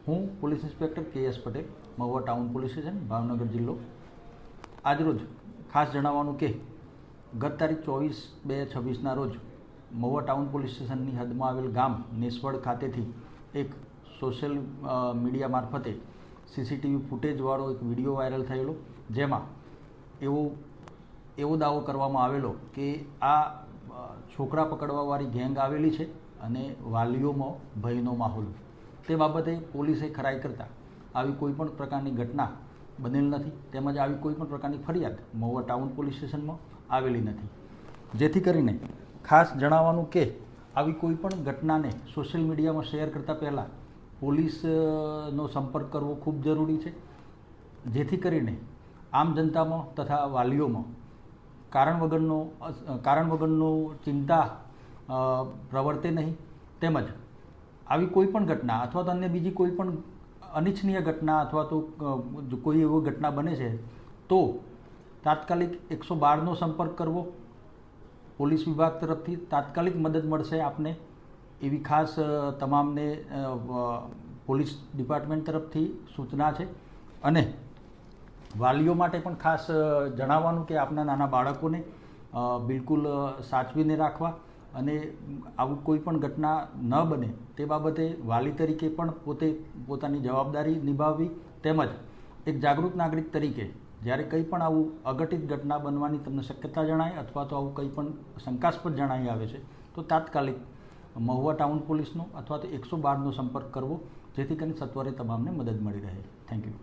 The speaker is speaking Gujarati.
હું police inspector KS Patel, Mahuva town police station, Bhavnagar જિલ્લો. આજરોજ ખાસ જણાવવાનું કે ગત તારીખ 24/2/26ના રોજ મહુવા ટાઉન પોલીસ સ્ટેશનની હદમાં આવેલ ગામ નેસવડ ખાતેથી એક સોશિયલ મીડિયા મારફતે CCTV ફૂટેજવાળો એક વિડીયો વાયરલ થયેલો, જેમાં એવો દાવો કરવામાં આવેલો કે આ છોકરા પકડવાવાળી ગેંગ આવેલી છે અને વાલીઓમાં ભયનો માહોલ. તે બાબતે પોલીસે ખરાઈ કરતાં આવી કોઈપણ પ્રકારની ઘટના બનેલ નથી, તેમજ આવી કોઈપણ પ્રકારની ફરિયાદ મહુવા ટાઉન પોલીસ સ્ટેશનમાં આવેલી નથી. જેથી કરીને ખાસ જણાવવાનું કે આવી કોઈપણ ઘટનાને સોશિયલ મીડિયામાં શેર કરતાં પહેલાં પોલીસનો સંપર્ક કરવો ખૂબ જરૂરી છે, જેથી કરીને આમ જનતામાં તથા વાલીઓમાં કારણ વગરનો ચિંતા પ્રવર્તે નહીં. તેમજ આવી કોઈપણ ઘટના અથવા તો અન્ય બીજી કોઈપણ અનિચ્છનીય ઘટના અથવા તો કોઈ એવી ઘટના બને છે તો તાત્કાલિક 112નો સંપર્ક કરવો. પોલીસ વિભાગ તરફથી તાત્કાલિક મદદ મળશે આપને, એવી ખાસ તમામને પોલીસ ડિપાર્ટમેન્ટ તરફથી સૂચના છે. અને વાલીઓ માટે પણ ખાસ જણાવવાનું કે આપના નાના બાળકોને બિલકુલ સાચવીને રાખવા અને આવું કોઈ પણ ઘટના ન બને તે બાબતે વાલી તરીકે પણ પોતાની જવાબદારી નિભાવવી. તેમજ એક જાગૃત નાગરિક તરીકે જ્યારે કંઈ પણ આવું અઘટિત ઘટના બનવાની તમને શક્યતા જણાય અથવા તો આવું કંઈ પણ શંકાસ્પદ જણાઈ આવે છે તો તાત્કાલિક મહુવા ટાઉન પોલીસનો અથવા તો 112નો સંપર્ક કરવો, જેથી કરીને સત્વરે તમામને મદદ મળી રહે. Thank you.